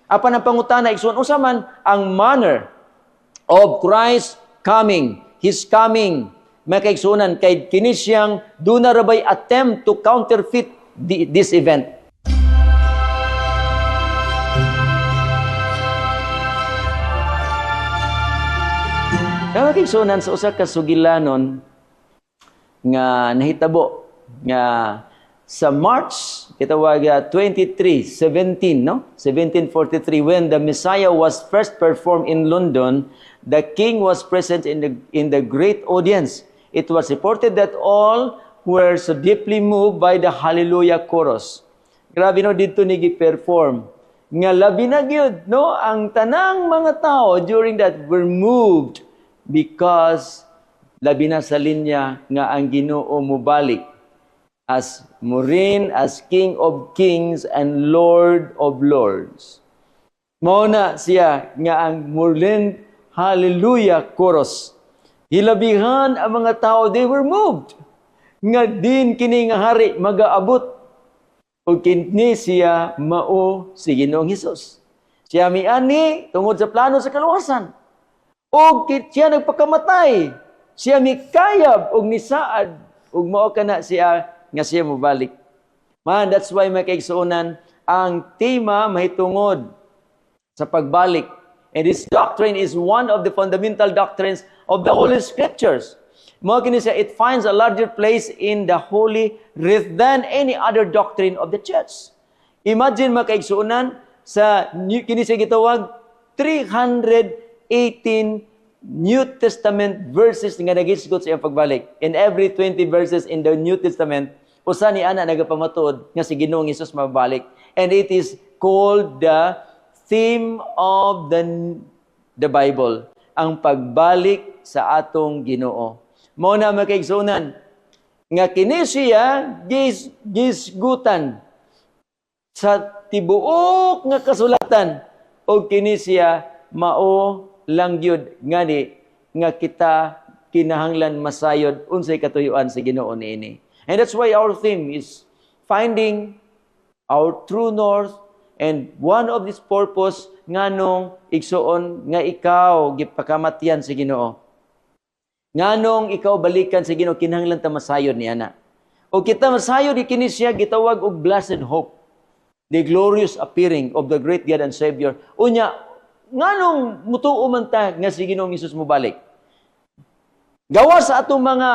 Apan ang pangutana, igsoon usaman, ang manner of Christ coming, His coming, may kaigsunan, kay kini siyang do na rabay attempt to counterfeit this event. Kaya kaigsunan sa usa ka sugilanon nga nahitabo nga sa March kitawag 17, no? 1743, when the Messiah was first performed in London, the king was present in the great audience. It was reported that all were so deeply moved by the Hallelujah chorus. Grabe no dito ni gi-perform. Nga labi na gyud, no? Ang tanang mga tao during that were moved because labi na sa linya nga ang Ginoo mubalik as murin, as King of Kings and Lord of Lords. Mao na siya nga ang murin Hallelujah chorus. Hilabihan ang mga tao, they were moved. Nga din kini nga hari magaabot o kini siya mao si Ginoong Hesus. Siya miani tungod sa plano sa kaluwasan. O siya nagpakamatay. Siya mikayab og nisaad ug mao kana siya nga siya mobalik. Man, that's why may kaigsuonan ang tema mahitungod sa pagbalik. And this doctrine is one of the fundamental doctrines of the Holy Scriptures. Mao kini siya, it finds a larger place in the Holy Writ than any other doctrine of the church. Imagine mga kaigsuonan sa kini siya gitawag 318 New Testament verses nga nagisgot sa iyang pagbalik. In every 20 verses in the New Testament, usa ni ana nagapamatud nga si Ginoong Hesus mabalik. And it is called the theme of the Bible, ang pagbalik sa atong Ginoo. Mao na makaigsunan nga kini siya gisgutan sa tibuok nga kasulatan o kini siya mao lang gyud ngani nga kita kinahanglan masayod unsay katuyuan sa Ginoo niini. And that's why our theme is finding our true north, and one of this purpose nganong igsuon nga ikaw gipakamatyan sa Ginoo. Nganong ikaw balikan sa Ginoo kinahanglan ta masayod niana. O kita masayod kini siya gitawag og blessed hope, the glorious appearing of the great God and Savior. Unya nganong mutuo man ta nga si Ginoong Hesus mobalik? Gawa sa atong mga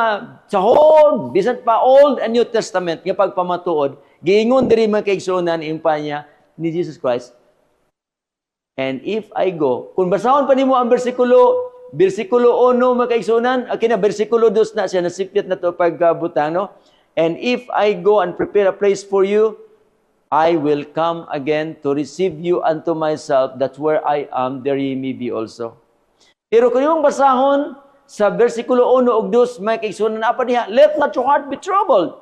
sahod, bisan pa Old and New Testament nga pagpamatuod, giingon diri man kaigsuonan impanya ni Jesus Christ. And if I go, kung basahon pa nimo ang bersikulo 1 makaigsuonan, akina bersikulo 2 na siya nasipyat na to pagkabutang, no? And if I go and prepare a place for you, I will come again to receive you unto myself, that where I am, there ye may be also. Pero kung yung basahon sa versikulo 1 ug 2, may kaigsunan apa diha, let not your heart be troubled.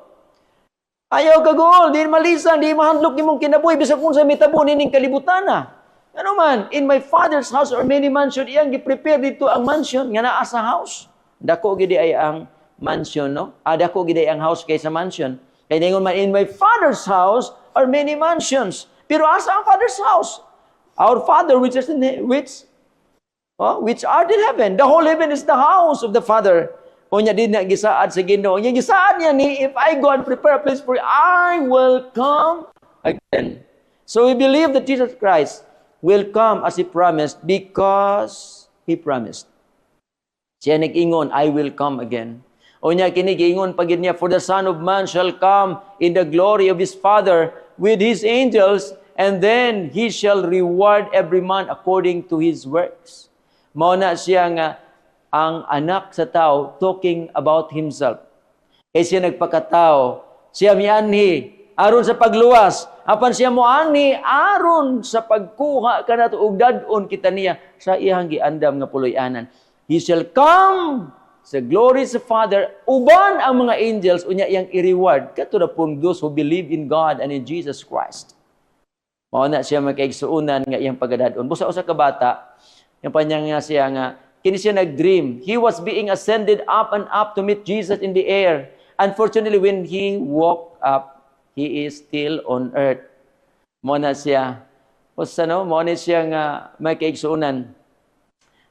Ayaw kagol, di malisan, di mahandlok nimong kinabuhi, bisag kung sa mitabo nining kalibutan na. Ano man, in my Father's house are many mansion, iyang gi-prepare dito ang mansion nga naa sa house. Dako gid ay ang mansion, no? Dako gid ay ang house kaysa mansion. Kaya ningon man, in my Father's house are many mansions. Pero asa ang Father's house? Our Father which art in heaven. The whole heaven is the house of the Father. Unya din na gisaad sa Ginoo. Nya gisaad niya ni, if I go and prepare a place for you, I will come again. So we believe that Jesus Christ will come as He promised because He promised. Siya nag-ingon, I will come again. Unya kini giingon pagid niya, for the Son of Man shall come in the glory of His Father with His angels, and then He shall reward every man according to his works. Mao na siya nga ang anak sa tao talking about Himself. Kaya siya nagpakatao, siya mianhi aron sa pagluwas, apan siya moanhi aron sa pagkuha kanato og dad-on kita niya sa iyang giandam nga puloy-anan. He shall come sa glory sa Father, uban ang mga angels, unya iyang i-reward katulad pong those who believe in God and in Jesus Christ. Mao na siya makaigsuunan nga iyang pagadadon. Busa usa ka bata, yung panyang nga siya nga, kini siya nag-dream. He was being ascended up and up to meet Jesus in the air. Unfortunately, when he woke up, he is still on earth. Mao na siya O sa no, mo ni siya nga may kaigsuonan.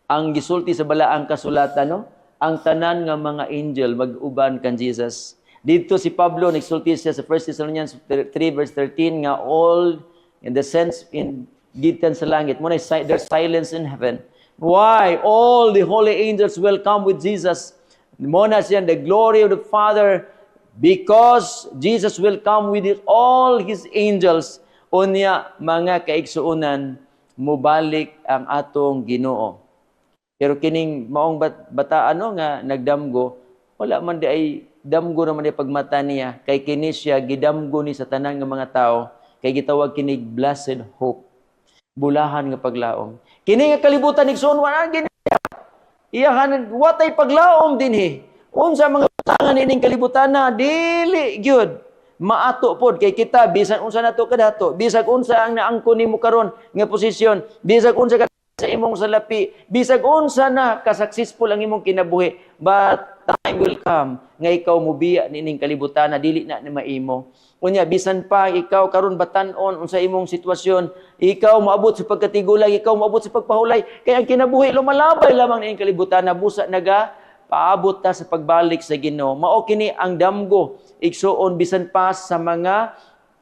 Ang gisulti sa balaang kasulatan, no? Ang tanan nga mga angel mag-uban kan Jesus. Dito si Pablo nagsulti siya sa 1 Thessalonians 3 verse 13 nga all in the sense in gitan sa langit. Muna there's silence in heaven. Why? All the holy angels will come with Jesus. Muna siya the glory of the Father because Jesus will come with all His angels. Unya mga kaigsuonan mubalik ang atong Ginoo. Pero kining maong bataan no, nga nagdamgo, wala man di ay damgo naman di pagmata niya. Kay kini siya gidamgo ni sa tanan nga mga tao, kay gitawag kinig blessed hope. Bulahan nga paglaom. Kini nga kalibutan igsoon wala gini. Iyahan watay paglaom dinhi. Unsa mga tangan ining kalibutan na dili gyud maato pod kay kita bisan unsa nato kadato, bisag unsa ang naangkon nimo karon nga posisyon, bisag unsa ka sa imong salapi, bisag unsa na ka-successful ang imong kinabuhi, but time will come nga ikaw mubiya nining kalibutan na dili na maimo. Unya bisan pa ikaw karon batan-on unsa imong sitwasyon, ikaw moabot sa pagkatigulay, ikaw moabot sa pagpahulay, kay ang kinabuhi lumalabay lamang nining kalibutan na busa naga paabot ta sa pagbalik sa Ginoo. Mao kini ang damgo igsuon bisan pa sa mga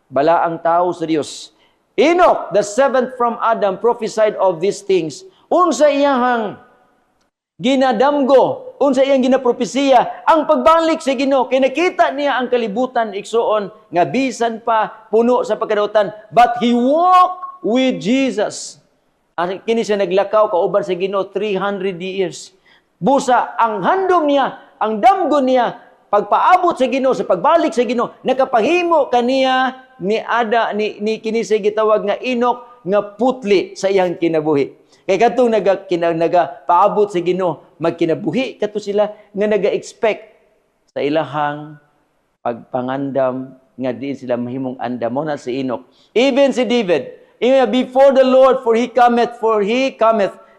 balaang tao sa Dios. Enoch, the seventh from Adam, prophesied of these things. Unsa iyang ginadamgo, unsa iyang ginapropesiya, ang pagbalik sa Ginoo. Kay nakita niya ang kalibutan igsuon nga bisan pa puno sa pagkadautan, but he walked with Jesus. Kini siya naglakaw kauban sa Ginoo 300 years. Busa ang handom niya, ang damgo niya, pagpaabot sa Ginoo, sa pagbalik sa Ginoo, nakapahimo kaniya ni kini sa gitawag nga Enoch nga putli sa iyang kinabuhi. Kay katong paabot sa Ginoo, magkinabuhi kato sila nga naga-expect sa ilahang pagpangandam nga diin sila mahimong andam. Mo na si Enoch. Even si David, before the Lord, for he cometh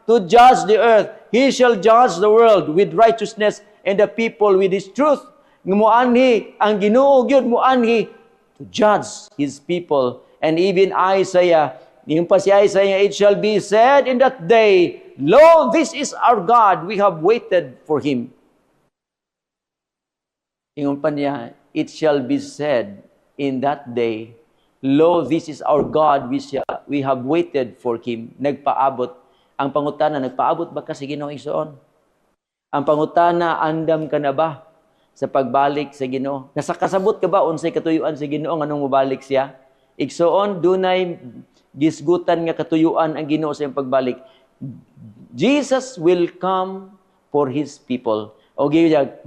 to judge the earth. He shall judge the world with righteousness and the people with his truth. Muanhi ang Ginoo gyud muanhi to judge his people. And even Isaiah, yung pa si Isaiah, it shall be said in that day, lo, this is our God, we have waited for him. Yung pa niya, it shall be said in that day, lo, this is our God, we have waited for him. Nagpaabot. Ang pangutana, nagpaabot ba ka sa Ginoo igsoon? Ang pangutana, andam ka na ba sa pagbalik sa Ginoo? Nasakasabot ka ba unsay katuyuan sa Ginoo nganong mobalik siya? Igsoon dunay gisgutan nga katuyuan ang Ginoo sa iyang pagbalik. Jesus will come for his people. O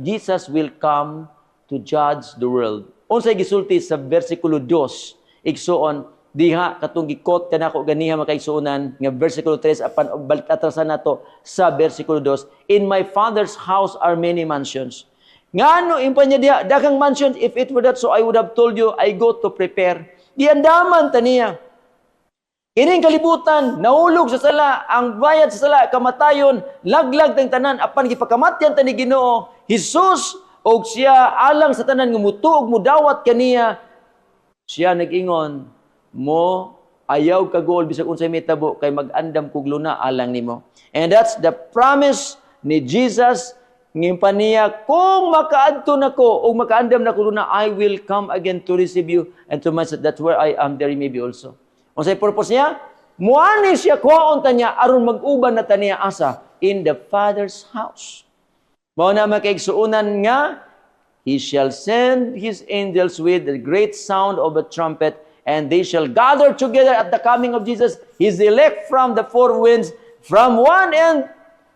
Jesus will come to judge the world. Unsay gisulti sa bersikulo 2, igsoon diha katong gikot kanako ganiha makaigsuonan nga bersikulo 3 apan atrasan nato sa bersikulo 2. In my Father's house are many mansions. Ngano impanya diha daghang mansions, if it were that so I would have told you I go to prepare. Di andaman taniya. Kining kalibutan naulog sa sala, ang bayad sa sala kamatayon, laglag tang tanan apan gipakamatyan ta ni Ginoo Hesus og siya alang sa tanan nga mutuog mudawat kaniya. Siya nag-ingon mo ayaw ka goal bisag unsay mitabo kay mag-andam kog luna alang nimo. And that's the promise ni Jesus ngimpan niya, kung makaadto nako o makaandam nako luna, I will come again to receive you and to myself. That's where I am, there may be also. Unsay purpose niya? Muani siya kuhaon ta niya aron mag-uban na ta niya asa in the Father's house. Mao na makaigsuonan nga he shall send his angels with the great sound of a trumpet, and they shall gather together at the coming of Jesus, his elect from the four winds, from one end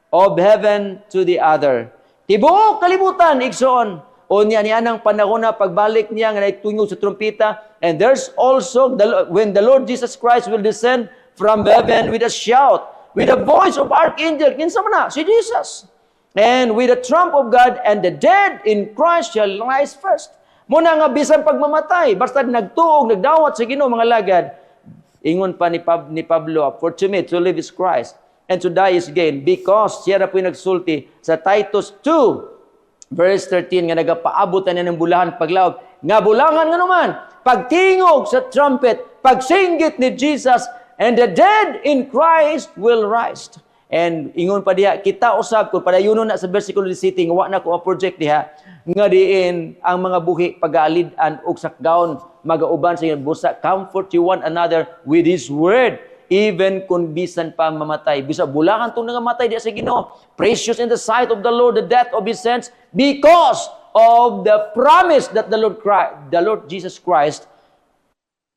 of heaven to the other. Tibuok kalibutan, igsoon. O niya anang panahon na pagbalik niya nga naitungog sa trumpeta. And there's also, when the Lord Jesus Christ will descend from heaven with a shout, with a voice of archangel, kinsa man na, si Jesus. And with the trump of God, and the dead in Christ shall rise first. Muna nga bisan pagmamatay, basta nagtuog, nagdawat sa Ginoo mga lagad. Ingon pa ni Pablo, for to me to live is Christ, and to die is gain, because siya na po yung nagsulti sa Titus 2, verse 13, nga nagapaabutan niya ng bulahan paglaog. Nga bulangan nga naman, pagtingog sa trumpet, pagsinggit ni Jesus, and the dead in Christ will rise. And ingon pa diha, kita usab kung padayunon na sa versikulo 17, wa na ko project diha, nga diin ang mga buhi pag-aalidan og sakgaon magauban sa inyong busa, comfort you one another with His word, even kung bisan pa mamatay. Bisa bulakan itong nangamatay diya sa Ginoo. Precious in the sight of the Lord the death of His saints, because of the promise that the Lord Jesus Christ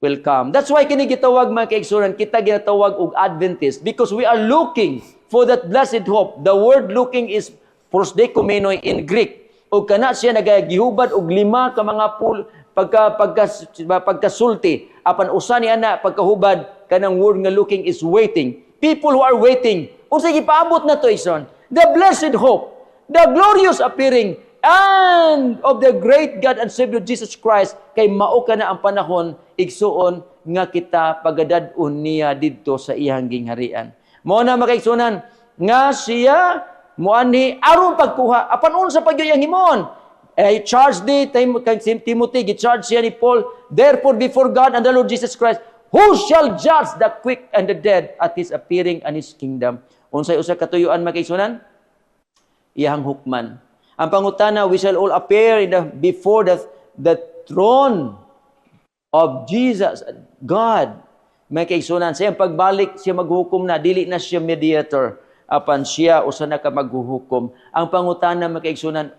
will come. That's why kini gitawag mga kaigsunan, kita ginatawag og Adventist, because we are looking for that blessed hope. The word looking is prosdeikomenoy in Greek. O kana siya nagagihubad og 5 ka mga pagkasulti. Apan usa ni ana pagkahubad kanang word nga looking is waiting. People who are waiting. Unsa gipaabot na to ison? The blessed hope, the glorious appearing and of the great God and Savior Jesus Christ, kay mao ka na ang panahon igsuon nga kita pagadad-on niya didto sa iyang gingharian. Mao na makaigsunan nga siya muanhi aron pagkuha apan unsa pag iyang himon. I charge thee, Timothy, gi-charge siya ni Paul, therefore before God and the Lord Jesus Christ, who shall judge the quick and the dead at His appearing and His kingdom. Unsay usa katuyuan makaigsunan? Iyang hukman. Ang pangutana, we shall all appear before the throne of Jesus, God. May kaigsunan. Sa iyang pagbalik, siya maghukom na. Dili na siya mediator. Apan siya, usa na ka maghuhukom. Ang pangutana, may kaigsunan,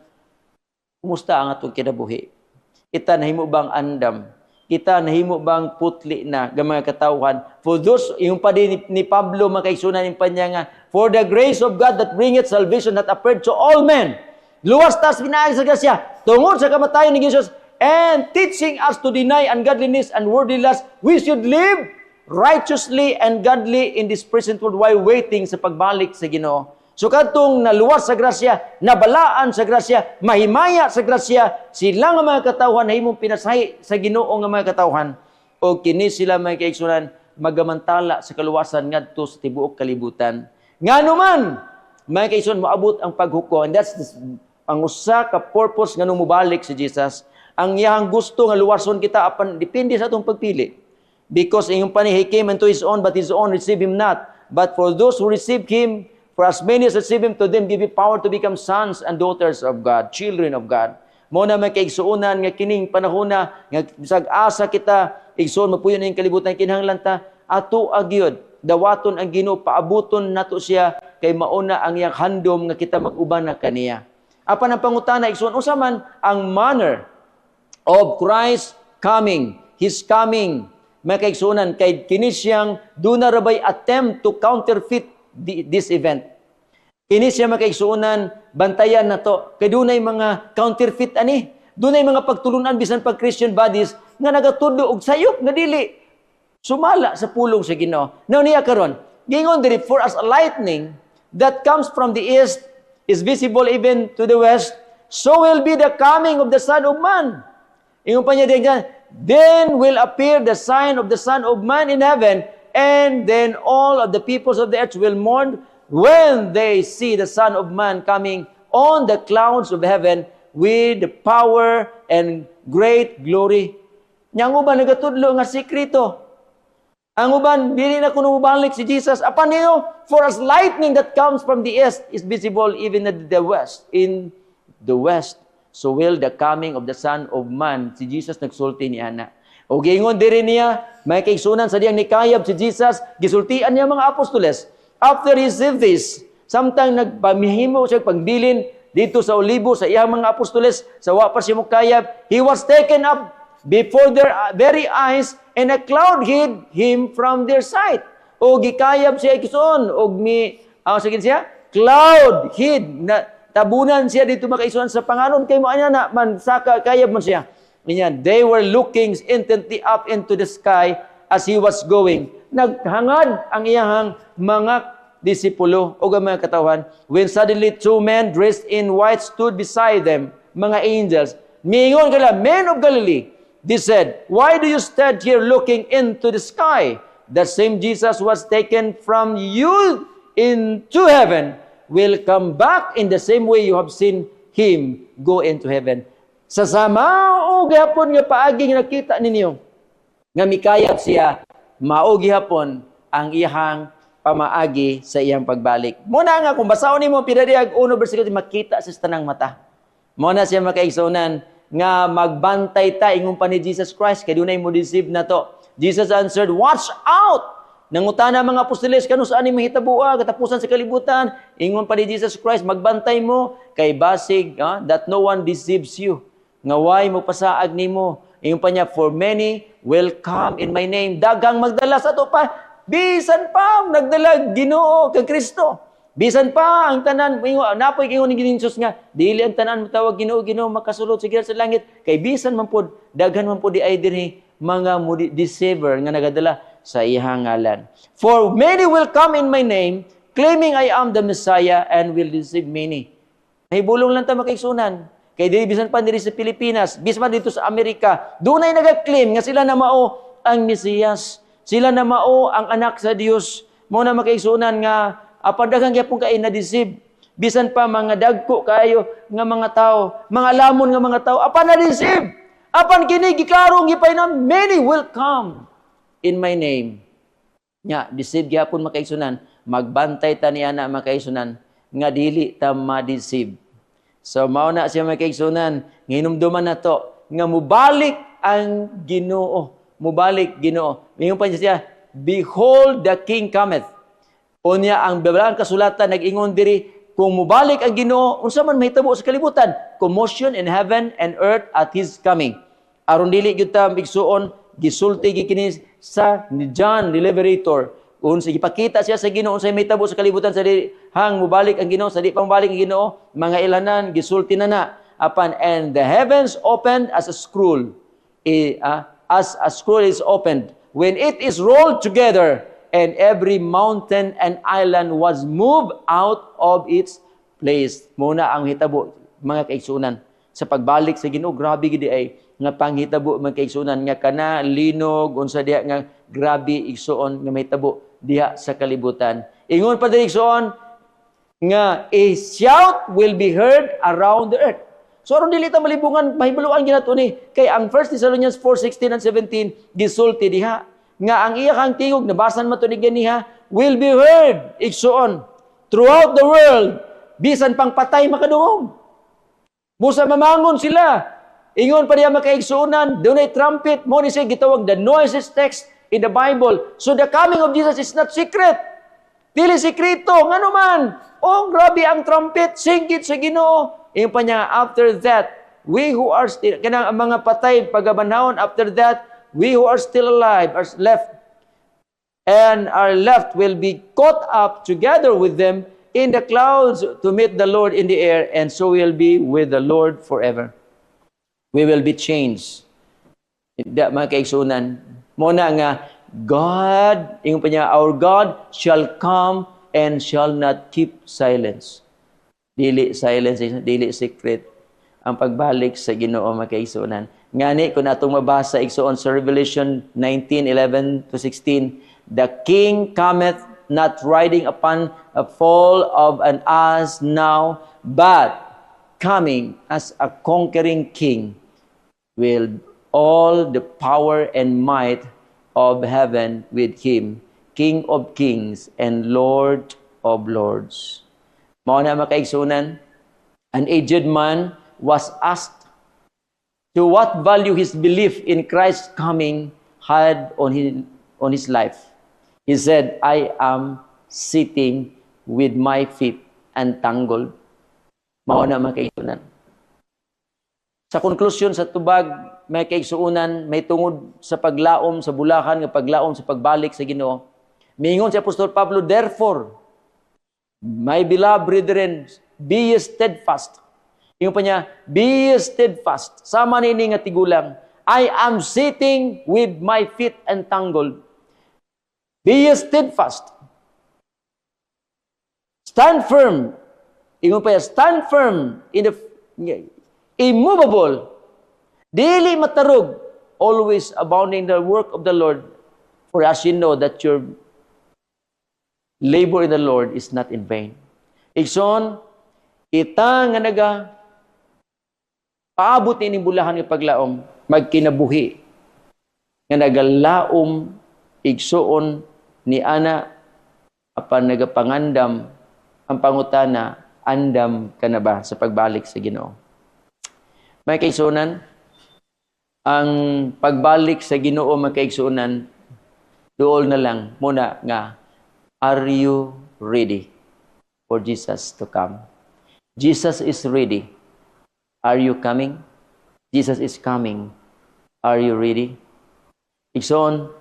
kumusta ang atong kinabuhi? Kita nahimo bang andam? Kita nahimo bang putli na ng mga katawhan? For those, yung pa din ni Pablo, mga kaigsunan, yung panya nga, for the grace of God that bringeth salvation that appeared to all men, luwas tas pinaagi sa grasya, tungod sa kamatayon ni Jesus, and teaching us to deny ungodliness and worldly lust, we should live righteously and godly in this present world while waiting sa pagbalik sa Ginoo. So kadtong naluwas sa grasya, nabalaan sa grasya, mahimaya sa grasya, sila nga mga katawhan nahimong pinasahi sa Ginoo nga mga katawhan, o kini sila mga kaigsunan magamantala sa kaluwasan ngadto sa tibuok kalibutan. Nganuman, mga kaigsunan, moabot ang paghukom, and that's ang usa ka purpose nga nung mubalik si Jesus. Ang iyang gusto nga luwason kita apan depende sa atong pagpili. Because yung pani, He came unto His own, but His own receive Him not. But for those who receive Him, for as many as receive Him, to them give He power to become sons and daughters of God, children of God. Mo na may kaigsuunan nga kining panahona nga bisag asa kita igsoon mapuyon ning kalibutan kinahanglan ta ato agyod dawaton ang Ginoo, paabuton nato siya kay mauna ang iyang handom nga kita mag-uban na kaniya. Apan ang pangutana igsoon unsa man ang manner of Christ coming, His coming, may kaigsuunan kay kini siyang do na rabay attempt to counterfeit this event. Kini siya may kaigsuunan bantayan nato kay dunay mga counterfeit ani, dunay mga pagtulunan bisan pag Christian bodies nga nagatudlo og sayop nga dili sumala sa pulong sa Ginoo. Now niya karon, gingon diri, for as a lightning that comes from the east is visible even to the west, so will be the coming of the Son of Man. Ingon pa niya diyan, then will appear the sign of the Son of Man in heaven, and then all of the peoples of the earth will mourn when they see the Son of Man coming on the clouds of heaven with the power and great glory. Nyang uban nagatudlo nga sekreto. Ang uban, dili na kuno mubalik si Jesus. Apan niyo, for as lightning that comes from the east is visible even in the west. In the west, so will the coming of the Son of Man. Si Jesus nagsulti ni ana. O gingon diri niya, may kaigsunan sa diyang nikayab si Jesus, gisultian niya mga apostoles. After he received this, samtang nagpamihimo siya pagbilin dito sa Olibo sa iyang mga apostoles, sa wa pa siya mukayab, he was taken up before their very eyes, and a cloud hid him from their sight. O gikayab siya igsoon, og sagin siya, cloud hid, na tabunan siya dito makaisuan sa panganon, kay mo anya na, man, saka kayab man siya. They were looking intently up into the sky as he was going. Naghangad ang iyang mga disipulo o mga katawhan, when suddenly 2 men dressed in white stood beside them, mga angels. Mingon kala, men of Galilee. They said, why do you stand here looking into the sky? The same Jesus was taken from you into heaven will come back in the same way you have seen Him go into heaven. Sa samao gihapon nga paagi nga nakita ninyo, nga mikayat siya, mao gihapon ang iyang pamaagi sa iyang pagbalik. Muna nga, kung basahon nimo pinadiyag 1 versikulo, makita sa tanang mata. Muna siya makaigsunan nga magbantay ta ingon pa ni Jesus Christ kay dunay mo deceive na to. Jesus answered, "Watch out!" Nangutana mga apostoles, kanu saan ni mahitabuha katapusan sa kalibutan? Ingon pa ni Jesus Christ, magbantay mo kay basig that no one deceives you. Ngaway mo pasaag nimo. Ingon pa niya, "For many will come in my name." Dagang magdala sa to pa. Bisan pa nagdala Ginoo kay Kristo. Bisan pa ang tanan napoy ingon ni Jesus nga, dili ang tanan matawag Ginoo, Ginoo makasulod sa sa langit. Kay bisan man pod daghan man pod di ay dinhi mga deceiver nga nagadala sa iyang ngalan. For many will come in my name, claiming I am the Messiah, and will deceive many. Mahibulong lang ta makaigsunan. Kay dili bisan pa diri sa Pilipinas, bisan dito sa Amerika, dunay nagaclaim nga sila na mao ang Mesiyas. Sila na mao ang anak sa Dios. Mo na makaigsunan nga apan daghang gyapon kay na-deceive. Bisan pa mga dagko kayo nga mga tao, mga lamon nga mga tao, apan na-deceive. Apan kini giklaro gipainom, many will come in my name. Nya, deceive gyapon makaigsunan, magbantay ta niya na makaigsunan nga dili ta ma-deceive. So mao na siya makaigsunan, hinumduman na to nga mubalik ang Ginoo. Mubalik Ginoo. Ingon pa siya, "Behold the King cometh." Unya ang biblikang kasulatan nag-ingon diri, kung mubalik ang Ginoo, unsa man mahitabo sa kalibutan, commotion in heaven and earth at His coming. Aron dili gyud ta migsuon, gisulti gikini sa ni John the Liberator. Unsa gipakita siya sa Ginoo unsay mahitabo sa kalibutan sa hang mubalik ang Ginoo, sa di pang balik ang Ginoo, mga ilanan gisulti na apan and the heavens opened as a scroll. As a scroll is opened, when it is rolled together, and every mountain and island was moved out of its place. Muna ang hitabo, mga kaigsunan. Sa pagbalik sa Ginoo, grabe gid ay nga panghitabo mga kaigsunan nga kana linog unsa diha nga grabe igsuon nga mahitabo diha sa kalibutan. Ingon pa diri igsuon nga a shout will be heard around the earth. So aron dili ta malibungan mahibuluan ginato ni kay ang 1 Thessalonians 4:16 and 17 gisulti diha nga ang iyang tingog nabasan man to ni ganiha will be heard igsuon throughout the world, bisan pang patay makadungog. Musa mamangon sila. Ingon pa diya makaigsuonan, dunay trumpet, mo ni siya gitawag the noisiest text in the Bible. So the coming of Jesus is not secret. Dili sekreto, ngano man. Oh, grabe ang trumpet, singkit sa Ginoo. Ingon pa niya, after that, we who are still, kanang mga patay pagabanhawon, after that, we who are still alive are left, and are left will be caught up together with them in the clouds to meet the Lord in the air, and so will be with the Lord forever. We will be changed. Mga kaigsunan, muna nga, God, ingon pa niya, our God shall come and shall not keep silence. Dili silence, dili secret ang pagbalik sa Ginoo mga kaigsunan. Ngani kung atong mabasa igsuon sa Revelation 19:11-16, the King cometh not riding upon a foal of an ass now, but coming as a conquering king, with all the power and might of heaven with him, King of kings and Lord of lords. Mao na makaigsunan, an aged man was asked to what value his belief in Christ's coming had on his life. He said, I am sitting with my feet entangled. Mao na makaigsunan. Sa konklusyon sa tubag, may kaigsuunan, may tungod sa paglaom sa bulakan, nga paglaom sa pagbalik sa Ginoo. Miingon si Apostol Pablo, therefore, my beloved brethren, be ye steadfast. Ingon pa niya, be ye steadfast. Sama nini nga tigulang, I am sitting with my feet entangled. Be ye steadfast. Stand firm. Ingon pa niya, stand firm in the immovable, dili matarog, always abounding the work of the Lord, for as you know that your labor in the Lord is not in vain. Igsoon, ita nga naga paabot ni bulahan ng paglaom, magkinabuhi nga nagalaom igsoon ni ana apan nagapangandam ang pangutana, andam ka na ba sa pagbalik sa Ginoo? May kaigsunan, ang pagbalik sa Ginoo, may kaigsunan, dool na lang muna nga, are you ready for Jesus to come? Jesus is ready. Are you coming? Jesus is coming. Are you ready? Igsoon,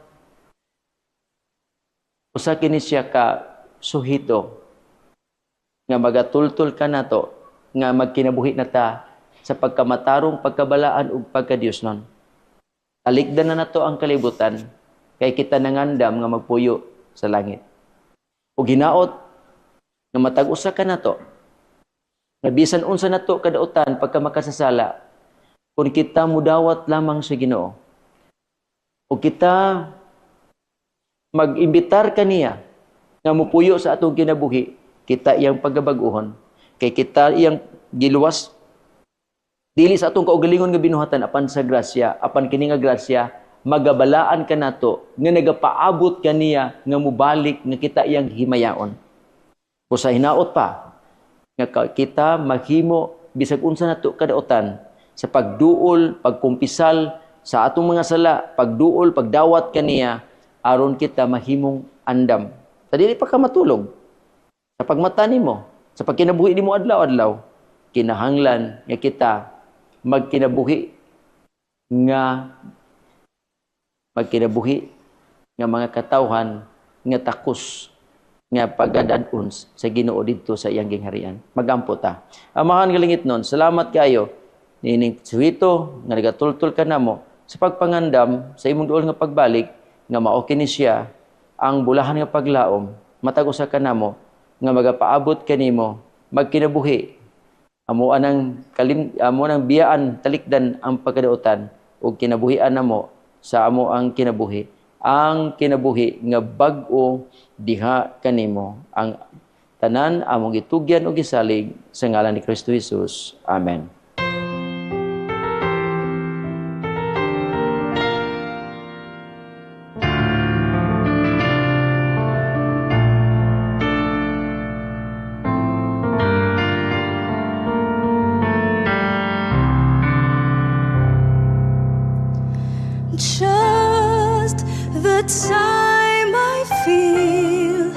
usa kini siya ka suhito nga magatultol ka nato nga magkinabuhi na ta sa pagkamatarong, pagkabalaan ug pagkadiyosnon. Alikdan na nato ang kalibutan kay kita nangandam nga magpuyo sa langit. Ug hinaot nga matag usa ka nato nga bisan unsa nato kadautan pagka makasasala kung kita mudawat lamang sa Ginoo o kita mag-imbitar kaniya nga mupuyo sa atong kinabuhi, kita iyang pagabag-uhon kay kita iyang giluwas dili sa atong kaugalingon nga binuhatan apan sa grasya, apan kini nga grasya magabalaan ka nato nga nagapaabot kaniya nga mubalik nga kita iyang himayaon. Usa hinaot pa nga kita maghimo bisag unsa nato kadautan sa pagduol, pagkumpisal sa atong mga sala, pagduol, pagdawat kaniya aron kita mahimong andam. Sa dili pa ka matulog, sa pagmata nimo, sa pagkinabuhi nimo adlaw-adlaw, kinahanglan nga kita magkinabuhi nga mga katawhan nga takos nga pagadaon sa Ginoo didto sa iyang gingharian. Magampo ta. Amahan galingit nun, salamat kayo nining suwito nga nagatultol ka namo sa pagpangandam sa imong duol nga pagbalik nga mao kini siya ang bulahan nga paglaom matag usa ka namo nga magapaabot kanimo magkinabuhi amo nang biyaan talikdan ang pagkadautan ug kinabuhian namo sa amo ang kinabuhi nga bag-o diha kanimo ang tanan among gitugyan ug gisalig sa ngalan ni Kristo Jesus. Amen. Just the time I feel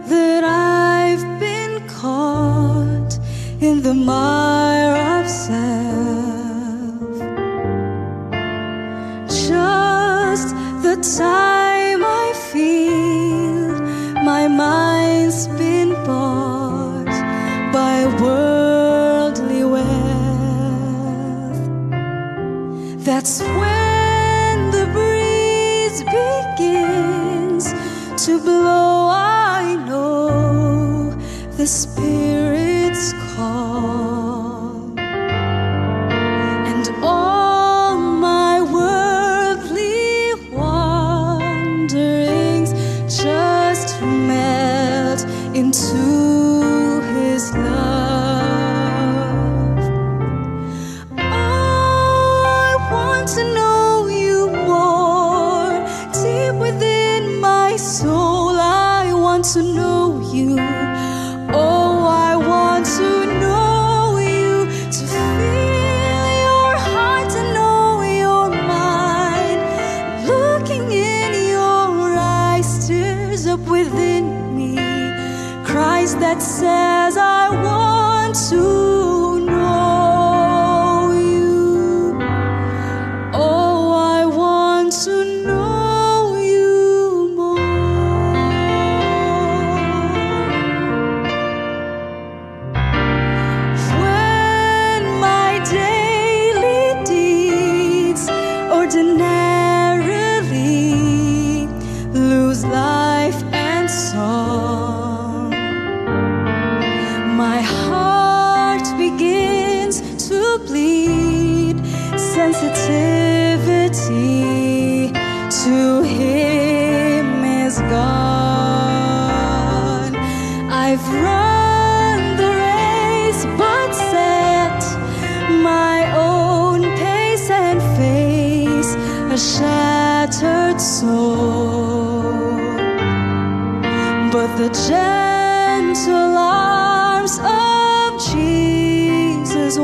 that I've been caught in the mire of self. Just the time I feel my mind's been bought by worldly wealth. That's when the breeze begins to blow. I know the Spirit's call, and all my worldly wanderings just melt into His love. I want to know You more, deep within my soul. I want to know You. Oh, I want to know You, to feel Your heart, to know Your mind. Looking in Your eyes stirs up within me Christ that says, I want to know You. Oh, I want to know You more. When my daily deeds ordinarily lose life and song, my heart begins to bleed. Sensitivity to Him is gone. I've run the race but set my own pace and face a shattered soul. gentle arms of Jesus.